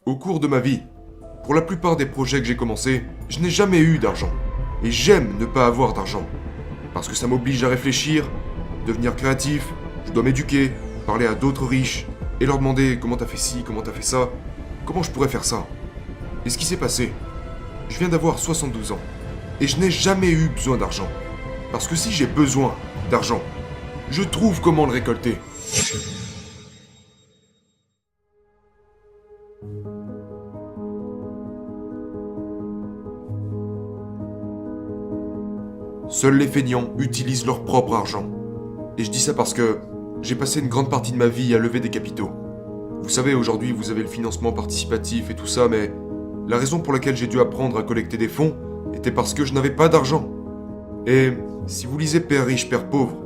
Au cours de ma vie, pour la plupart des projets que j'ai commencés, je n'ai jamais eu d'argent. Et j'aime ne pas avoir d'argent. Parce que ça m'oblige à réfléchir, devenir créatif, je dois m'éduquer, parler à d'autres riches, et leur demander comment t'as fait ci, comment t'as fait ça, comment je pourrais faire ça. Et ce qui s'est passé, je viens d'avoir 72 ans, et je n'ai jamais eu besoin d'argent. Parce que si j'ai besoin d'argent, je trouve comment le récolter. Seuls les feignants utilisent leur propre argent. Et je dis ça parce que j'ai passé une grande partie de ma vie à lever des capitaux. Vous savez, aujourd'hui, vous avez le financement participatif et tout ça, mais la raison pour laquelle j'ai dû apprendre à collecter des fonds était parce que je n'avais pas d'argent. Et si vous lisez Père riche, Père pauvre,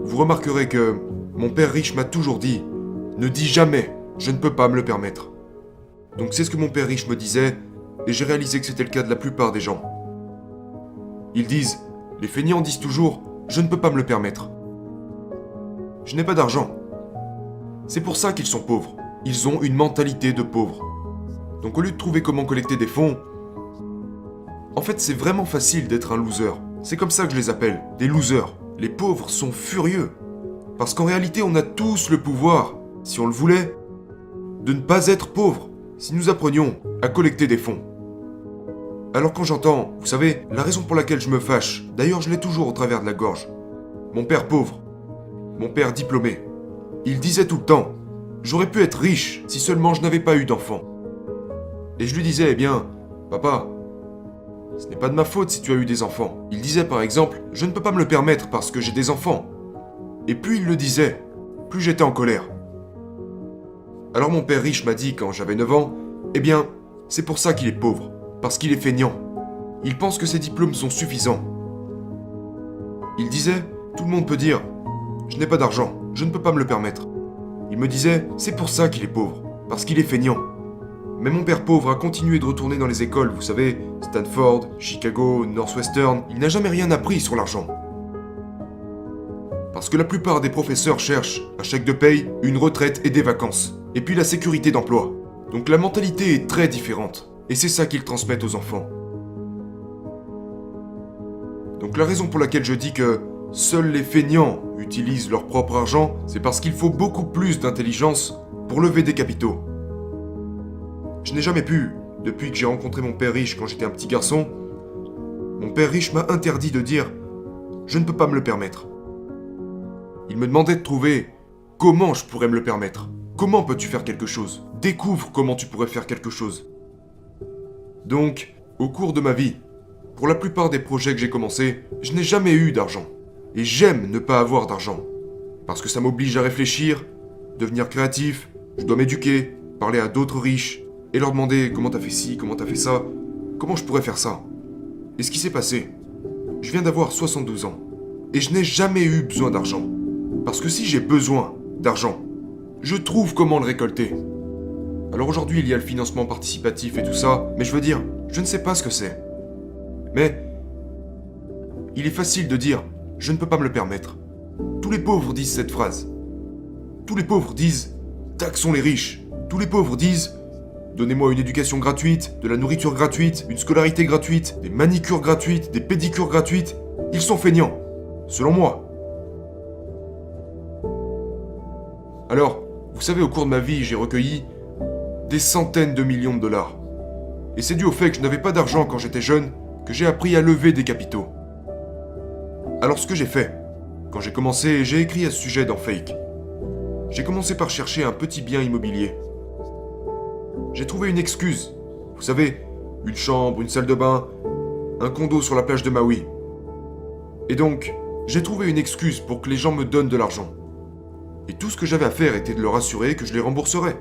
vous remarquerez que mon père riche m'a toujours dit « Ne dis jamais, je ne peux pas me le permettre ». Donc c'est ce que mon père riche me disait, et j'ai réalisé que c'était le cas de la plupart des gens. Ils disent, les feignants disent toujours « Je ne peux pas me le permettre ». Je n'ai pas d'argent. C'est pour ça qu'ils sont pauvres. Ils ont une mentalité de pauvres. Donc au lieu de trouver comment collecter des fonds, en fait c'est vraiment facile d'être un loser. C'est comme ça que je les appelle, des losers. Les pauvres sont furieux. Parce qu'en réalité on a tous le pouvoir, si on le voulait, de ne pas être pauvres, si nous apprenions à collecter des fonds. Alors quand j'entends, vous savez, la raison pour laquelle je me fâche, d'ailleurs je l'ai toujours au travers de la gorge, mon père pauvre, mon père diplômé, il disait tout le temps, j'aurais pu être riche si seulement je n'avais pas eu d'enfants. Et je lui disais, eh bien, papa, ce n'est pas de ma faute si tu as eu des enfants. Il disait par exemple, je ne peux pas me le permettre parce que j'ai des enfants. Et plus il le disait, plus j'étais en colère. Alors mon père riche m'a dit quand j'avais 9 ans, eh bien, c'est pour ça qu'il est pauvre. Parce qu'il est feignant. Il pense que ses diplômes sont suffisants. Il disait, tout le monde peut dire, je n'ai pas d'argent, je ne peux pas me le permettre. Il me disait, c'est pour ça qu'il est pauvre, parce qu'il est feignant. Mais mon père pauvre a continué de retourner dans les écoles, vous savez, Stanford, Chicago, Northwestern, il n'a jamais rien appris sur l'argent. Parce que la plupart des professeurs cherchent, à chèque de paye, une retraite et des vacances. Et puis la sécurité d'emploi. Donc la mentalité est très différente. Et c'est ça qu'ils transmettent aux enfants. Donc la raison pour laquelle je dis que seuls les feignants utilisent leur propre argent, c'est parce qu'il faut beaucoup plus d'intelligence pour lever des capitaux. Je n'ai jamais pu, depuis que j'ai rencontré mon père riche quand j'étais un petit garçon, mon père riche m'a interdit de dire « Je ne peux pas me le permettre ». Il me demandait de trouver comment je pourrais me le permettre. Comment peux-tu faire quelque chose? Découvre comment tu pourrais faire quelque chose. Donc, au cours de ma vie, pour la plupart des projets que j'ai commencés, je n'ai jamais eu d'argent. Et j'aime ne pas avoir d'argent. Parce que ça m'oblige à réfléchir, devenir créatif, je dois m'éduquer, parler à d'autres riches, et leur demander comment t'as fait ci, comment t'as fait ça, comment je pourrais faire ça. Et ce qui s'est passé, je viens d'avoir 72 ans, et je n'ai jamais eu besoin d'argent. Parce que si j'ai besoin d'argent, je trouve comment le récolter. Alors aujourd'hui, il y a le financement participatif et tout ça, mais je veux dire, je ne sais pas ce que c'est. Mais il est facile de dire « je ne peux pas me le permettre ». Tous les pauvres disent cette phrase. Tous les pauvres disent « taxons les riches ». Tous les pauvres disent « donnez-moi une éducation gratuite, de la nourriture gratuite, une scolarité gratuite, des manicures gratuites, des pédicures gratuites ». Ils sont feignants, selon moi. Alors, vous savez, au cours de ma vie, j'ai recueilli des centaines de millions de dollars. Et c'est dû au fait que je n'avais pas d'argent quand j'étais jeune que j'ai appris à lever des capitaux. Alors ce que j'ai fait, quand j'ai commencé, j'ai écrit à ce sujet dans Fake. J'ai commencé par chercher un petit bien immobilier. J'ai trouvé une excuse. Vous savez, une chambre, une salle de bain, un condo sur la plage de Maui. Et donc, j'ai trouvé une excuse pour que les gens me donnent de l'argent. Et tout ce que j'avais à faire était de leur assurer que je les rembourserais.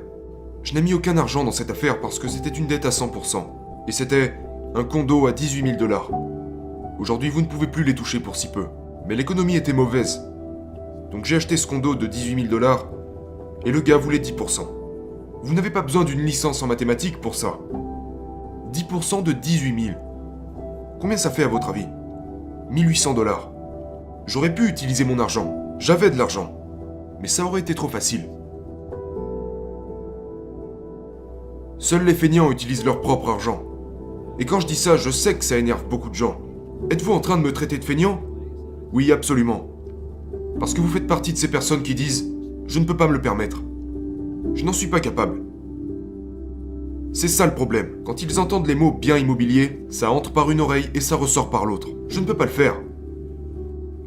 Je n'ai mis aucun argent dans cette affaire parce que c'était une dette à 100%. Et c'était un condo à 18 000 dollars. Aujourd'hui, vous ne pouvez plus les toucher pour si peu. Mais l'économie était mauvaise. Donc j'ai acheté ce condo de 18 000 dollars et le gars voulait 10%. Vous n'avez pas besoin d'une licence en mathématiques pour ça. 10% de 18 000. Combien ça fait à votre avis? 1800 dollars. J'aurais pu utiliser mon argent. J'avais de l'argent. Mais ça aurait été trop facile. Seuls les feignants utilisent leur propre argent. Et quand je dis ça, je sais que ça énerve beaucoup de gens. Êtes-vous en train de me traiter de feignant? Oui, absolument. Parce que vous faites partie de ces personnes qui disent « Je ne peux pas me le permettre ». Je n'en suis pas capable. C'est ça le problème. Quand ils entendent les mots bien immobilier, ça entre par une oreille et ça ressort par l'autre. Je ne peux pas le faire.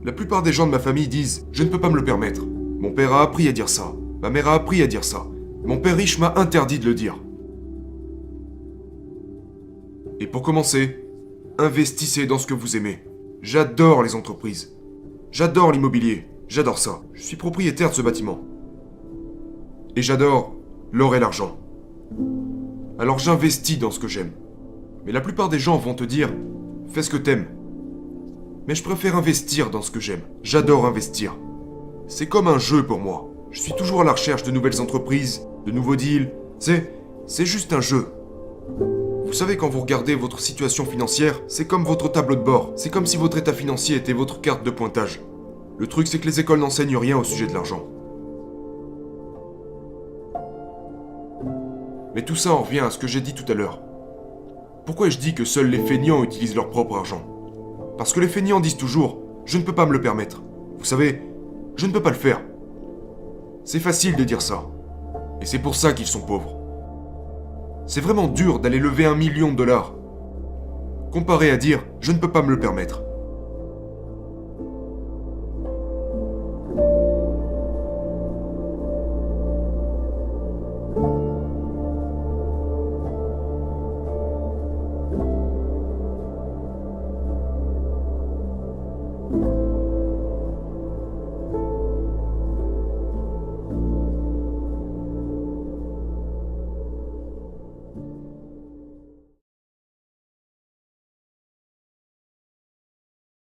La plupart des gens de ma famille disent « Je ne peux pas me le permettre ». Mon père a appris à dire ça. Ma mère a appris à dire ça. Mon père riche m'a interdit de le dire. Et pour commencer, investissez dans ce que vous aimez. J'adore les entreprises. J'adore l'immobilier. J'adore ça. Je suis propriétaire de ce bâtiment. Et j'adore l'or et l'argent. Alors j'investis dans ce que j'aime. Mais la plupart des gens vont te dire « Fais ce que t'aimes ». Mais je préfère investir dans ce que j'aime. J'adore investir. C'est comme un jeu pour moi. Je suis toujours à la recherche de nouvelles entreprises, de nouveaux deals. C'est juste un jeu. Vous savez, quand vous regardez votre situation financière, c'est comme votre tableau de bord. C'est comme si votre état financier était votre carte de pointage. Le truc, c'est que les écoles n'enseignent rien au sujet de l'argent. Mais tout ça en revient à ce que j'ai dit tout à l'heure. Pourquoi je dis que seuls les feignants utilisent leur propre argent? Parce que les feignants disent toujours « Je ne peux pas me le permettre ». Vous savez, je ne peux pas le faire. C'est facile de dire ça. Et c'est pour ça qu'ils sont pauvres. C'est vraiment dur d'aller lever $1 million, comparé à dire « Je ne peux pas me le permettre ».